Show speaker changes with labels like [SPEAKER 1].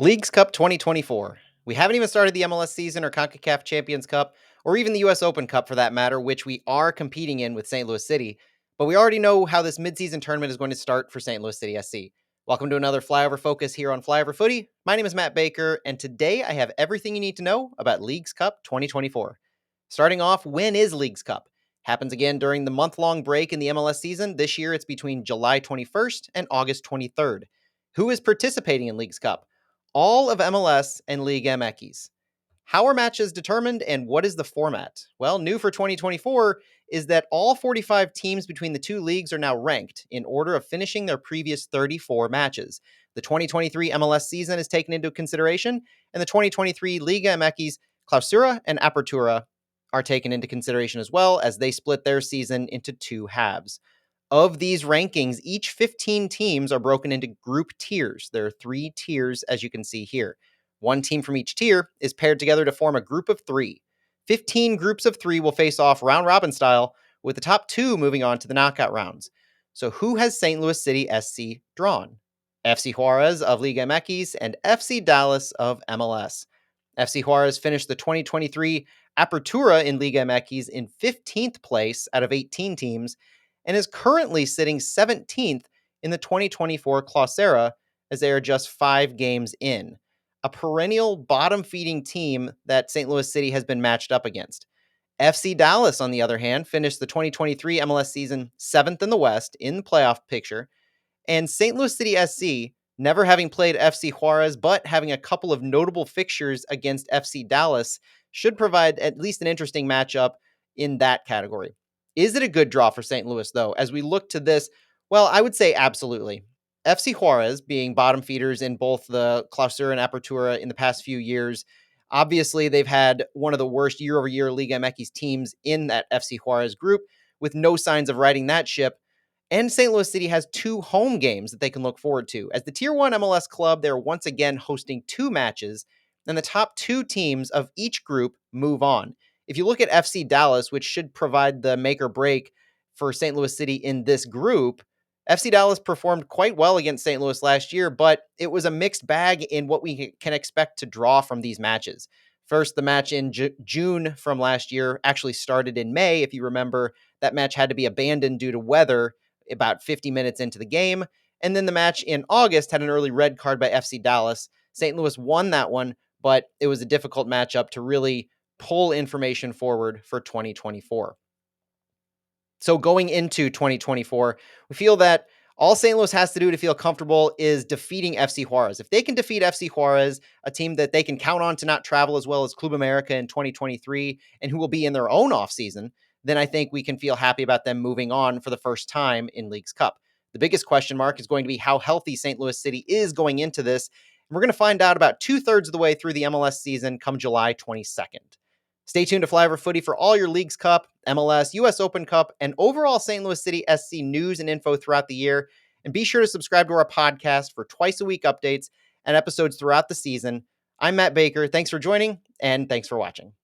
[SPEAKER 1] Leagues Cup 2024. We haven't even started the MLS season or CONCACAF Champions Cup, or even the US Open Cup for that matter, which we are competing in with St. Louis City. But we already know how this midseason tournament is going to start for St. Louis City SC. Welcome to another Flyover Focus here on Flyover Footy. My name is Matt Baker, and today I have everything you need to know about Leagues Cup 2024. Starting off, when is Leagues Cup? Happens again during the month-long break in the MLS season. This year it's between July 21st and August 23rd. Who is participating in Leagues Cup? All of MLS and League MX. How are matches determined and what is the format? Well, new for 2024 is that all 45 teams between the two leagues are now ranked in order of finishing their previous 34 matches. The 2023 MLS season is taken into consideration, and the 2023 Liga MX Clausura and Apertura are taken into consideration as well, as they split their season into two halves. Of these rankings, each 15 teams are broken into group tiers. There are 3 tiers, as you can see here. One team from each tier is paired together to form a group of 3. 15 groups of 3 will face off round robin style, with the top 2 moving on to the knockout rounds. So who has St. Louis City SC drawn? FC Juarez of Liga MX and FC Dallas of MLS. FC Juarez finished the 2023 Apertura in Liga MX in 15th place out of 18 teams, and is currently sitting 17th in the 2024 Clausura, as they are just 5 games in. A perennial bottom-feeding team that St. Louis City has been matched up against. FC Dallas, on the other hand, finished the 2023 MLS season 7th in the West in the playoff picture, and St. Louis City SC, never having played FC Juarez, but having a couple of notable fixtures against FC Dallas, should provide at least an interesting matchup in that category. Is it a good draw for St. Louis, though? As we look to this, well, I would say absolutely. FC Juarez, being bottom feeders in both the Clausura and Apertura in the past few years, obviously they've had one of the worst year-over-year Liga MX teams in that FC Juarez group, with no signs of riding that ship. And St. Louis City has 2 home games that they can look forward to. As the Tier 1 MLS club, they're once again hosting 2 matches, and the top 2 teams of each group move on. If you look at FC Dallas, which should provide the make or break for St. Louis City in this group, FC Dallas performed quite well against St. Louis last year, but it was a mixed bag in what we can expect to draw from these matches. First, the match in June from last year actually started in May. If you remember, that match had to be abandoned due to weather about 50 minutes into the game. And then the match in August had an early red card by FC Dallas. St. Louis won that one, but it was a difficult matchup to really pull information forward for 2024. So going into 2024, we feel that all St. Louis has to do to feel comfortable is defeating FC Juarez. If they can defeat FC Juarez, a team that they can count on to not travel as well as Club America in 2023, and who will be in their own offseason, then I think we can feel happy about them moving on for the first time in Leagues Cup. The biggest question mark is going to be how healthy St. Louis City is going into this. And we're going to find out about 2/3 of the way through the MLS season come July 22nd. Stay tuned to Flyover Footy for all your Leagues Cup, MLS, US Open Cup, and overall St. Louis City SC news and info throughout the year. And be sure to subscribe to our podcast for twice-a-week updates and episodes throughout the season. I'm Matt Baker. Thanks for joining, and thanks for watching.